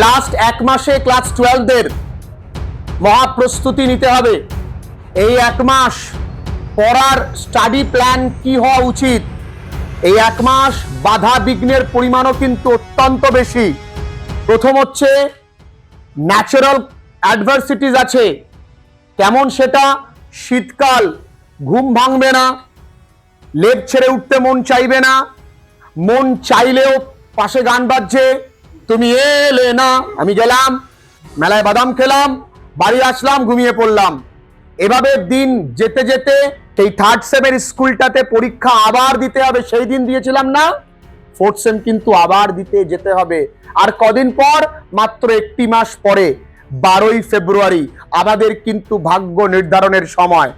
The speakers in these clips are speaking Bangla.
লাস্ট এক মাসে ক্লাস 12 দের মহাপ্রস্তুতি নিতে হবে। এই এক মাস পড়ার স্টাডি প্ল্যান কি হওয়া উচিত, এই এক মাস বাধা বিঘ্নের পরিমাণও কিন্তু অত্যন্ত বেশি। প্রথম হচ্ছে ন্যাচারাল অ্যাডভার্সিটিস আছে। কেমন সেটা? শীতকাল, ঘুম ভাঙবে না, লেপ ছেড়ে উঠতে মন চাইবে না, মন চাইলেও পাশে গান বাজছে, তুমি এলে না, আমি গেলাম মেলায় বাদাম খেলাম, বাড়ি আসলাম, ঘুমিয়ে পড়লাম। এভাবে দিন যেতে যেতে সেই থার্ড সেমের স্কুলটাতে পরীক্ষা আবার দিতে হবে। সেই দিন দিয়েছিলাম না, ফোর্থ সেম কিন্তু আবার দিতে যেতে হবে। আর কদিন পর, মাত্র একটি মাস পরে 12ই ফেব্রুয়ারি আমাদের কিন্তু ভাগ্য নির্ধারণের সময়।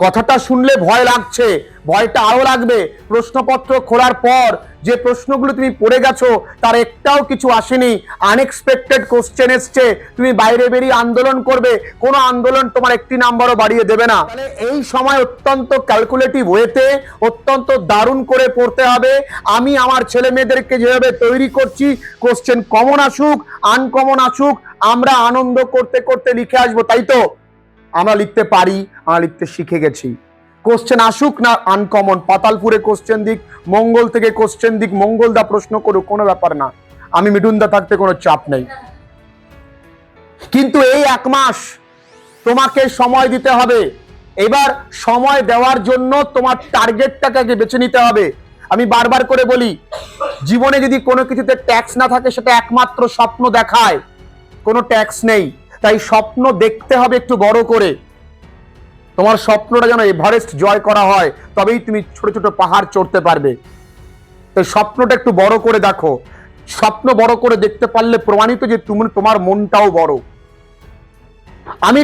কথাটা শুনলে ভয় লাগছে, ভয়টা আরো লাগবে। প্রশ্নপত্র খোলার পর যে প্রশ্নগুলো তুমি পড়ে গেছো তার একটাও কিছু আসেনি, আনএক্সপেক্টেড কোশ্চেন এসছে, তুমি বাইরে বেরিয়ে আন্দোলন করবে, কোনো আন্দোলন তোমার একটি নাম্বারও বাড়িয়ে দেবে না। তাহলে এই সময় অত্যন্ত ক্যালকুলেটিভ ওয়েতে অত্যন্ত দারুণ করে পড়তে হবে। আমি আমার ছেলে মেয়েদেরকে যেভাবে তৈরি করছি, কোশ্চেন কমন আসুক আনকমন আসুক, আমরা আনন্দ করতে করতে লিখে আসবো। তাই তো আমরা লিখতে পারি, আমরা লিখতে শিখে গেছি। কোশ্চেন আসুক না আনকমন, পাতালপুরে কোশ্চেন দিক, মঙ্গল থেকে কোশ্চেন দিক, মঙ্গলদা প্রশ্ন করুক, কোনো ব্যাপার না, আমি মিঠুনদা থাকতে কোনো চাপ নেই। কিন্তু এই এক মাস তোমাকে সময় দিতে হবে। এবার সময় দেওয়ার জন্য তোমার টার্গেটটাকে আগে বেছে নিতে হবে। আমি বারবার করে বলি, জীবনে যদি কোনো কিছুতে ট্যাক্স না থাকে সেটা একমাত্র স্বপ্ন দেখায়, কোনো ট্যাক্স নেই। তাই স্বপ্ন দেখতে হবে একটু বড় করে। তোমার স্বপ্নটা যেন এভারেস্ট জয় করা হয়, তবেই তুমি ছোট ছোট পাহাড় চড়তে পারবে। তাই স্বপ্নটা একটু বড় করে দেখো। স্বপ্ন বড় করে দেখতে পারলে প্রমাণিত যে তোমার মনটাও বড়। আমি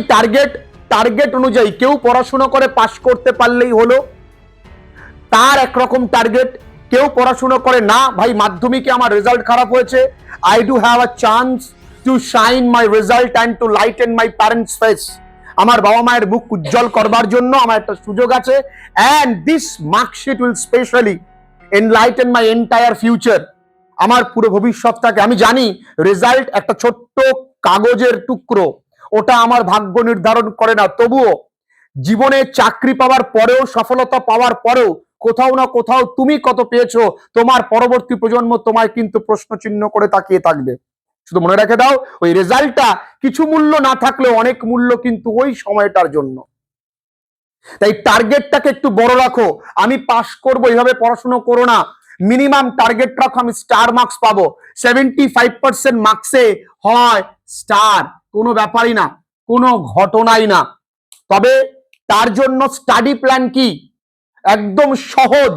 টার্গেট অনুযায়ী, কেউ পড়াশোনা করে পাশ করতে পারলেই হলো, তার একরকম টার্গেট। কেউ পড়াশোনা করে না, ভাই মাধ্যমিকে আমার রেজাল্ট খারাপ হয়েছে, I do have a chance to shine my result and to lighten my parents face. আমার বাবা মায়ের মুখ উজ্জ্বল করবার জন্য আমার একটা সুযোগ আছে, and this marksheet will specially enlighten my entire future. আমার পুরো ভবিষ্যৎটাকে, আমি জানি রেজাল্ট একটা ছোট্ট কাগজের টুকরো, ওটা আমার ভাগ্য নির্ধারণ করে না। তবুও জীবনে চাকরি পাওয়ার পরেও, সফলতা পাওয়ার পরেও কোথাও না কোথাও তুমি কত পেয়েছো, তোমার পরবর্তী প্রজন্ম তোমায় কিন্তু প্রশ্ন চিহ্ন করে তাকিয়ে থাকবে। শুধু মনে রেখে দাও, ওই রেজাল্টটা কিছু মূল্য না থাকলেও অনেক মূল্য কিন্তু ওই সময়টার জন্য। তাই টার্গেটটাকে একটু বড় রাখো। আমি পাস করবো এইভাবে পড়াশোনা করো না, মিনিমাম টার্গেট রাখো, আমি স্টার মার্কস পাবো। 75% মার্কসে হয় স্টার, কোনো ব্যাপারই না, কোনো ঘটনাই না। তবে তার জন্য স্টাডি প্ল্যান কি? একদম সহজ,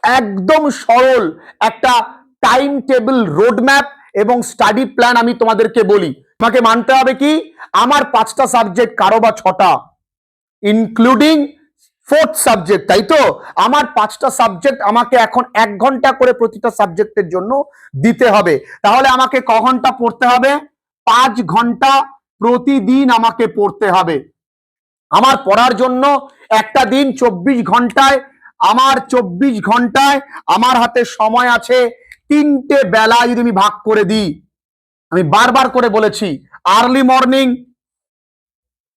একদম সরল একটা টাইম টেবিল, রোডম্যাপ এবং স্টাডি প্ল্যান আমি তোমাদেরকে বলি। তোমাকে মানতে হবে কি, আমার 5টা সাবজেক্ট, কারো বা 6টা, ইনক্লুডিং ফোর্থ সাবজেক্ট। তাই তো আমার 5টা সাবজেক্ট, আমাকে এখন 1 ঘন্টা করে প্রতিটা সাবজেক্টের জন্য দিতে হবে। তাহলে আমাকে ক ঘন্টা পড়তে হবে? 5 ঘন্টা প্রতিদিন আমাকে পড়তে হবে। আমার পড়ার জন্য একটা দিন 24 ঘন্টায়, আমার 24 ঘন্টায় আমার হাতে সময় আছে 3টে বেলা। যদি আমি ভাগ করে দিই, আমি বারবার করে বলেছি, early morning,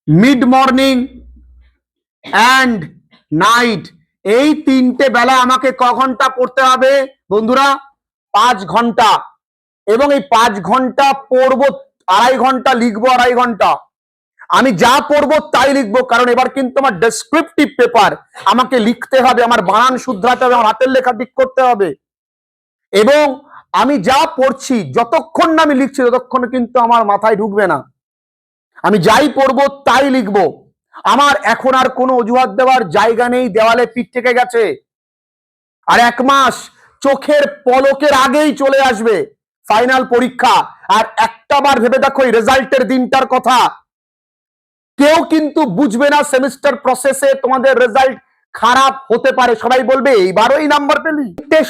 mid morning and night, এই 3টে বেলা আমাকে ক ঘন্টা পড়তে হবে বন্ধুরা? 5 ঘন্টা। এবং এই 5 ঘন্টা পড়বো, 2.5 ঘন্টা লিখবো, 2.5 ঘন্টা আমি যা পড়বো তাই লিখবো। কারণ এবার কিন্তু আমার ডেসক্রিপটিভ পেপার, আমাকে লিখতে হবে, আমার বানান শুধরাতে হবে, আমার হাতের লেখা ঠিক করতে হবে। এবং আমি যা পড়ছি, যতক্ষণ না আমি লিখছি ততক্ষণ কিন্তু আমার মাথায় ঢুকবে না। আমি যাই পড়বো তাই লিখবো। আমার এখন আর কোনো অজুহাত দেওয়ার জায়গা নেই, দেওয়ালে পিঠ থেকে গেছে। আর 1 মাস চোখের পলকের আগেই চলে আসবে ফাইনাল পরীক্ষা। আর একটা বার ভেবে দেখো এই রেজাল্টের দিনটার কথা, কেউ কিন্তু বুঝবে না সেমিস্টার প্রসেসে তোমাদের রেজাল্ট খারাপ হতে পারে। সবাই বলবে এইবারই নাম্বার পেলি।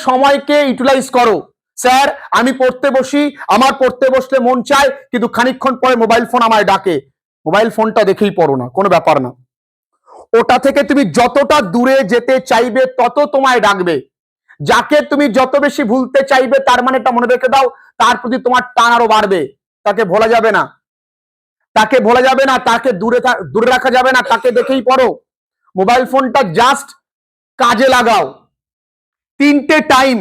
সময়কে ইউটিলাইজ করো। স্যার আমি পড়তে বসি, আমার পড়তে বসলে মন চায়, কিন্তু খানিকক্ষণ পরে মোবাইল ফোন আমায় ডাকে, মোবাইল ফোনটা দেখেই পড়ো না, কোনো ব্যাপার না। ওটা থেকে তুমি যতটা দূরে যেতে চাইবে তত তোমায় ডাকবে। যাকে তুমি যত বেশি ভুলতে চাইবে, তার মানে এটা মনে রেখে দাও, তার প্রতি তোমার টান আরো বাড়বে। তাকে ভোলা যাবে না, তাকে ভোলা যাবে না, তাকে দূরে রাখা যাবে না, তাকে দেখেই পড়ো। মোবাইল ফোনটা জাস্ট কাজে লাগাও। 3টে টাইম,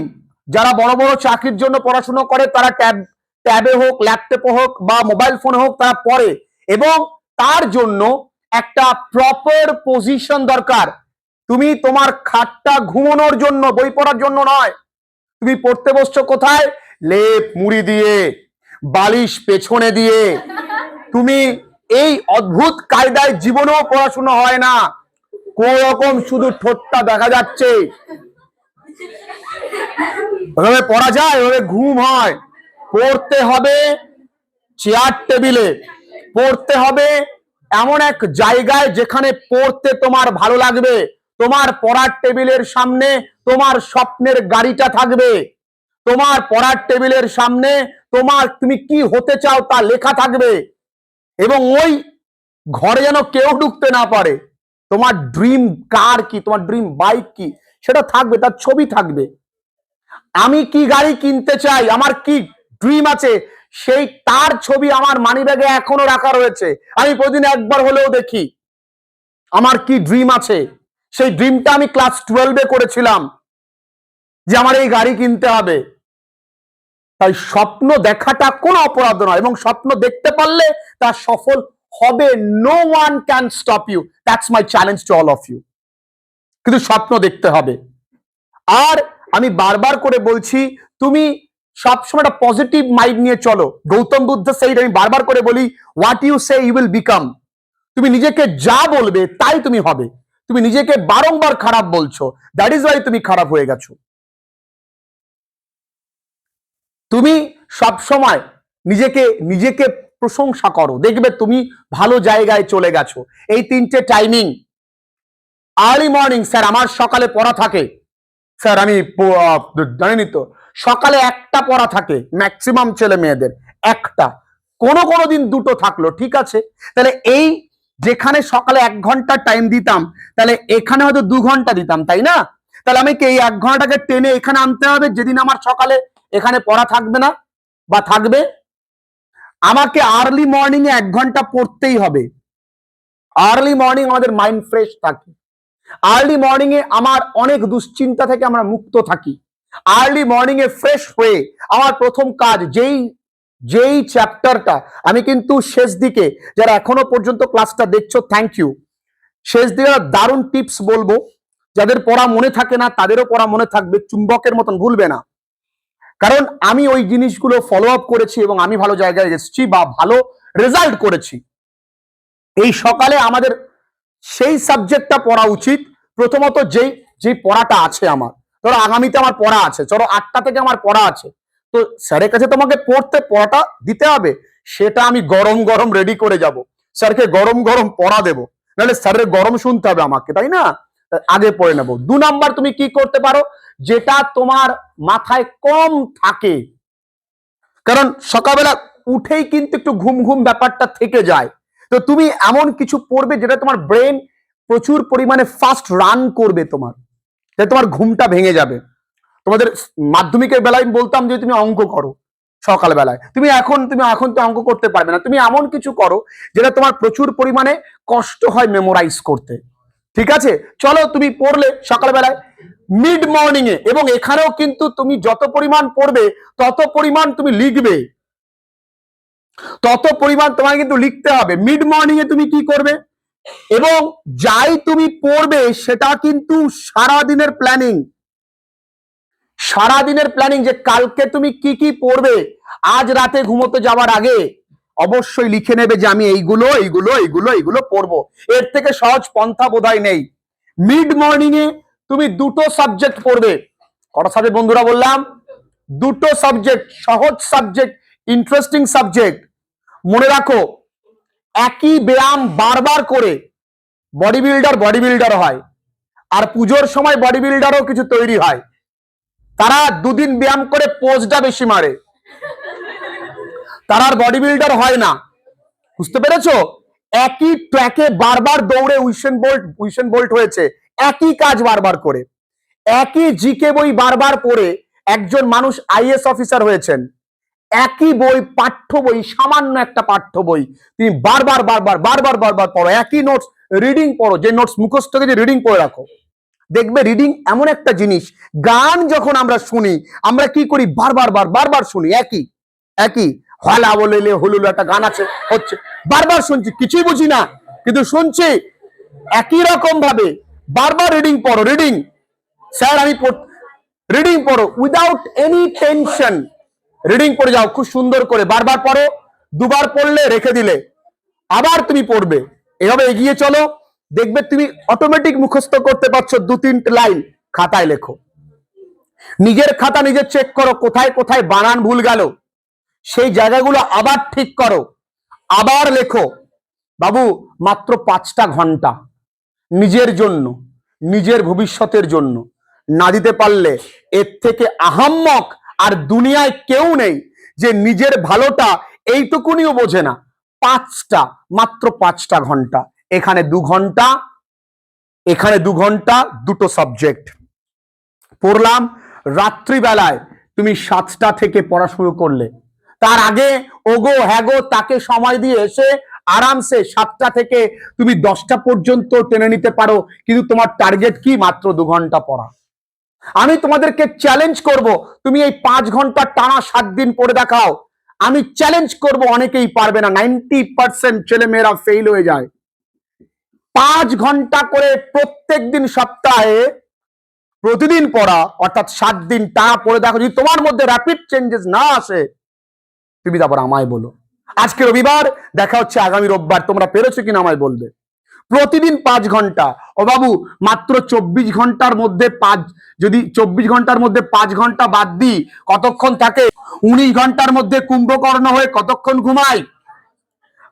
যারা বড় বড় চাকরির জন্য পড়াশোনা করে তারা ট্যাবে হোক, ল্যাপটপে হোক বা মোবাইল ফোনে হোক তারা পড়ে, এবং তার জন্য একটা প্রপার পজিশন দরকার। তুমি তোমার খাটটা ঘুমানোর জন্য, বই পড়ার জন্য নয়। তুমি পড়তে বসছো কোথায়? লেপ মুড়ি দিয়ে, বালিশ পেছনে দিয়ে। তুমি এই অদ্ভুত কায়দায় জীবনেও পড়াশোনা হয় না, কোন রকম শুধু ঠোঁটটা দেখা যাচ্ছে। ওভাবে পড়া যায়? ওভাবে ঘুম হয়? পড়তে হবে চেয়ার টেবিলে, পড়তে হবে এমন এক জায়গায় যেখানে পড়তে তোমার ভালো লাগবে। তোমার পড়ার টেবিলের সামনে তোমার স্বপ্নের গাড়িটা থাকবে, তোমার পড়ার টেবিলের সামনে তুমি কি হতে চাও তা লেখা থাকবে, এবং ওই ঘরে যেন কেউ ঢুকতে না পারে। তোমার ড্রিম কার কি, তোমার ড্রিম বাইক কি, সেটা থাকবে, তার ছবি থাকবে। আমি কি গাড়ি কিনতে চাই, আমার কি ড্রিম আছে, সেই তার ছবি আমার মানিব্যাগে এখনো রাখা রয়েছে। আমি প্রতিদিন একবার হলেও দেখি আমার কি ড্রিম আছে। সেই ড্রিমটা আমি ক্লাস 12-এ করেছিলাম যে আমার এই গাড়ি কিনতে হবে। তাই স্বপ্ন দেখাটা কোনো অপরাধ নয়, এবং স্বপ্ন দেখতে পারলে তা সফল হবে। No one can stop you, that's my challenge to all of you. কিন্তু স্বপ্ন দেখতে হবে। আর আমি বারবার করে বলছি, তুমি সবসময় একটা পজিটিভ মাইন্ড নিয়ে চলো। গৌতম বুদ্ধ সেইটা আমি বারবার করে বলি, what you say you will become. তুমি নিজেকে যা বলবে তাই তুমি হবে। তুমি নিজেকে বারংবার খারাপ বলছো, দ্যাট ইজ ওয়াই তুমি খারাপ হয়ে গেছো। তুমি সব সময় নিজেকে নিজেকে প্রশংসা করো, দেখবে তুমি ভালো জায়গায় চলে গেছো। এই 3টে টাইমিং। আর্লি মর্নিং, স্যার আমার সকালে পড়া থাকে। স্যার আমি জানিনি তো, সকালে একটা পড়া থাকে ম্যাক্সিমাম ছেলে মেয়েদের, একটা, কোনো কোনো দিন 2টো থাকলো, ঠিক আছে। তাহলে এই যেখানে সকালে 1 ঘন্টা টাইম দিতাম, তাহলে এখানে হয়তো 2 ঘন্টা দিতাম, তাই না? তাহলে আমি এই 1 ঘন্টাটাকে টেনে এখানে আনতে হবে, যেদিন আমার সকালে এখানে পড়া থাকবে না বা থাকবে। আমাকে আর্লি মর্নিং এ 1 ঘন্টা পড়তেই হবে। আর্লি মর্নিং আমাদের মাইন্ড ফ্রেশ থাকে। আর্লি মর্নিং এ আমার অনেক দুশ্চিন্তা থেকে আমরা মুক্ত থাকি। আর্লি মর্নিং এ ফ্রেশ হয়ে আমার প্রথম কাজ, যেই চ্যাপ্টারটা আমি কিন্তু শেষ দিকে, যারা এখনো পর্যন্ত ক্লাসটা দেখছো থ্যাংক ইউ, শেষ দিকে দারুণ টিপস বলবো। যাদের পড়া মনে থাকে না তাদেরও পড়া মনে থাকবে, চুম্বকের মতন ভুলবে না। কারণ আমি ওই জিনিসগুলো ফলো আপ করেছি এবং আমি ভালো জায়গায় এসেছি বা ভালো রেজাল্ট করেছি। এই সকালে আমাদের সেই সাবজেক্টটা পড়া উচিত। প্রথমত যেই পড়াটা আছে আমার, ধরো আগামীতে আমার পড়া আছে, চলো 8টা থেকে আমার পড়া আছে, তো স্যারের কাছে তোমাকে পড়াটা দিতে হবে। সেটা আমি গরম গরম রেডি করে যাব, স্যারকে গরম গরম পড়া দেবো, নাহলে স্যারের গরম শুনতে হবে আমাকে, তাই না? আগে পড়ে নেবো। 2 নাম্বার, তুমি কি করতে পারো, যেটা তোমার মাথায় কম থাকে, কারণ সকালবেলা উঠেই কিন্তু একটু ঘুম ঘুম ব্যাপারটা থেকে যায়। তো তুমি এমন কিছু পড়বে যেটা তোমার ব্রেন প্রচুর পরিমাণে ফাস্ট রান করবে, তোমার ঘুমটা ভেঙে যাবে। তোমাদের মাধ্যমিকের বেলায় বলতাম যে তুমি অঙ্ক করো সকালবেলায়, তুমি এখন তো অঙ্ক করতে পারবে না। তুমি এমন কিছু করো যেটা তোমার প্রচুর পরিমাণে কষ্ট হয় মেমোরাইজ করতে, ঠিক আছে? চলো তুমি পড়লে সকালবেলায়, মিড মর্নিং এ, এবং এখানেও কিন্তু তুমি যত পরিমাণ পড়বে তত পরিমাণ তুমি লিখবে, তত পরিমাণ তোমাকে কিন্তু লিখতে হবে। মিড মর্নিং এ তুমি কি করবে, এবং যাই তুমি পড়বে সেটা কিন্তু সারাদিনের প্ল্যানিং, যে কালকে তুমি কি কি পড়বে। আজ রাতে ঘুমোতে যাওয়ার আগে অবশ্যই লিখে নেবে যে আমি এইগুলো পড়বো। এর থেকে সহজ পন্থা বোধহয় নেই। মিড মর্নিং এ তুমি 2টো সাবজেক্ট পড়বে। কটা সাবজেক্ট বন্ধুরা বললাম? 2টো সাবজেক্ট, সহজ সাবজেক্ট, ইন্টারেস্টিং সাবজেক্ট। মনে রাখো, একই ব্যায়াম বারবার করে বডি বিল্ডার হয়, আর পুজোর সময় বডি বিল্ডারও কিছু তৈরি হয়। তারা 2 দিন ব্যায়াম করে পোজটা বেশি মারে, তারা আর বডি বিল্ডার হয় না। বুঝতে পেরেছো? একই ট্র্যাকে বারবার দৌড়ে উইসেন বোল্ট হয়েছে, একই কাজ বারবার করে। একই জিকে বই বারবার পড়ে একজন মানুষ আইএস অফিসার হয়েছেন। একই বই, পাঠ্য বই, সামান্য একটা পাঠ্য বই তুমি বারবার বারবার বারবার বারবার পড়ো, একই নোটস রিডিং পড়ো, যে নোটস মুখস্থ যে রিডিং পড়ে রাখো। দেখবে রিডিং এমন একটা জিনিস, গান যখন আমরা শুনি আমরা কি করি, বারবার বারবার শুনি, একই একই হলা বলে হুলুল একটা গান আছে, হচ্ছে বারবার শুনছি, কিছুই বুঝি না কিন্তু শুনছি, একই রকম ভাবে বারবার রিডিং পড়ো, রিডিং স্যার আমি রিডিং পড়ো উইদাউট এনি টেনশন, রিডিং পড়ে যাও খুব সুন্দর করে, বারবার পড়ো, দুবার পড়লে রেখে দিলে আবার তুমি পড়বে, এভাবে এগিয়ে চলো, দেখবে তুমি অটোমেটিক মুখস্থ করতে পারছো। 2-3 লাইন খাতায় লেখো, নিজের খাতা নিজে চেক করো, কোথায় কোথায় বানান ভুল গেল সেই জায়গাগুলো আবার ঠিক করো, আবার লেখো। বাবু মাত্র 5টা ঘন্টা নিজের জন্য, নিজের ভবিষ্যতের জন্য না দিতে পারলে এর থেকে আহাম্মক আর দুনিয়ায় কেউ নেই, যে নিজের ভালোটা এইটুকুনিও বোঝে না। মাত্র 5টা ঘন্টা, এখানে 2 ঘন্টা, এখানে 2 ঘন্টা, দুটো সাবজেক্ট পড়লাম। রাত্রিবেলায় তুমি 7টা থেকে পড়া শুরু করলে, তার আগে ওগো হ্যাগো তাকে সময় দিয়ে এসে আরামসে 7টা থেকে তুমি 10টা পর্যন্ত টেনে নিতে পারো, কিন্তু তোমার টার্গেট কি, মাত্র 2 ঘন্টা পড়া। আমি তোমাদেরকে চ্যালেঞ্জ করব, তুমি এই 5 ঘন্টা টানা 7 দিন পড়ে দেখাও, আমি চ্যালেঞ্জ করব অনেকেই পারবে না, 90% ছেলে মেয়েরা ফেল হয়ে যায়। 5 ঘন্টা করে প্রত্যেক দিন সপ্তাহে প্রতিদিন পড়া, অর্থাৎ 7 দিন টানা পড়ে দেখো, যদি তোমার মধ্যে র্যাপিড চেঞ্জেস না আসে তুমি তারপর আমায় বলো। আজকে রবিবার, দেখা হচ্ছে আগামী রোববার, তোমরা পেরেছো কিনা আমায় বলবে। প্রতিদিন 5 ঘন্টা, ও বাবু মাত্র 24 ঘন্টার মধ্যে যদি 24 ঘন্টার মধ্যে 5 ঘন্টা বাদ দিই কতক্ষণ থাকে, 19 ঘন্টার মধ্যে কুম্ভকর্ণ হয়ে কতক্ষণ ঘুমাই,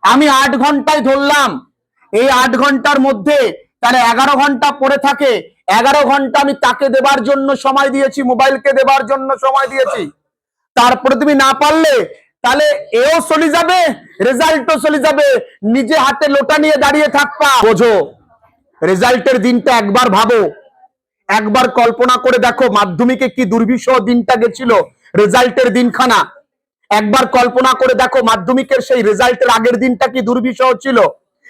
আমি 8 ঘন্টায় ধরলাম, এই 8 ঘন্টার মধ্যে তাহলে 11 ঘন্টা পড়ে থাকে, 11 ঘন্টা আমি তাকে দেবার জন্য সময় দিয়েছি, মোবাইলকে দেবার জন্য সময় দিয়েছি, তারপরে তুমি না পারলে তাহলে এও চলে যাবে, রেজাল্টও চলে যাবে, নিজে হাতে লোটা নিয়ে দাঁড়িয়ে থাকবা। বোঝো, রেজাল্টের দিনটা একবার ভাবো, একবার কল্পনা করে দেখো মাধ্যমিকে কি দুর্বিষহ দিনটা গেছিল, রেজাল্টের দিনখানা একবার কল্পনা করে দেখো, মাধ্যমিকের সেই রেজাল্টের আগের দিনটা কি দুর্বিষহ ছিল,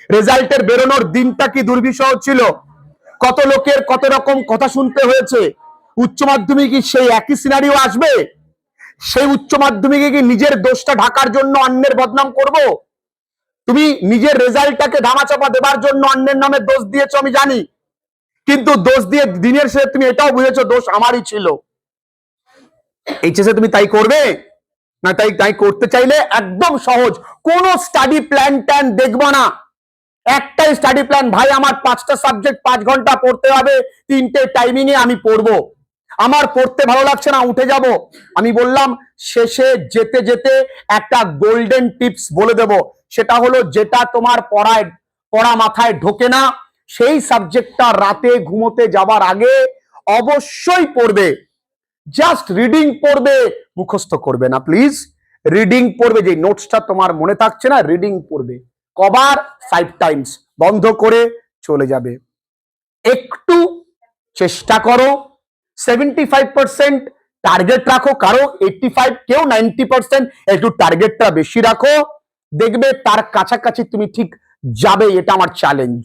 রেজাল্টের বেরোনোর দিনটা কি দুর্বিষহ ছিল, কত লোকের কত রকম কথা শুনতে হয়েছে। উচ্চ মাধ্যমিকে সেই একই সিনারিও আসবে, সেই উচ্চ মাধ্যমিকে কি নিজের দোষটা ঢাকার জন্য অন্যের বদনাম করব? তুমি নিজের রেজাল্টটাকে ধামাচাপা দেবার জন্য অন্যের নামে দোষ দিয়েছো আমি জানি, কিন্তু দোষ দিয়ে দিনের শেষে তুমি এটাও বুঝেছো দোষ আমারই ছিল। এইচএসে তুমি তাই করবে না? তাই করতে চাইলে একদম সহজ, কোনো স্টাডি প্ল্যান ট্যান দেখবো না, একটাই স্টাডি প্ল্যান, ভাই আমার 5টা সাবজেক্ট 5 ঘন্টা পড়তে হবে, 3টে টাইমিং এ আমি পড়বো, আমার পড়তে ভালো লাগছে না উঠে যাব। আমি বললাম শেষে যেতে যেতে একটা গোল্ডেন টিপস বলে দেব, সেটা হলো যেটা তোমার পড়া মাথায় ঢোকে না সেই সাবজেক্টটা রাতে ঘুমোতে যাবার আগে অবশ্যই পড়বে, জাস্ট রিডিং পড়বে, মুখস্থ করবে না প্লিজ, রিডিং পড়বে, যে নোটসটা তোমার মনে থাকছে না রিডিং পড়বে, কবার 5 টাইমস, বন্ধ করে চলে যাবে। একটু চেষ্টা করো, 75% টার্গেট রাখো, কারো 85, কেউ 90%, একটু টার্গেটটা বেশি রাখো, দেখবে তার কাছাকাছি তুমি ঠিক যাবে, এটা আমার চ্যালেঞ্জ।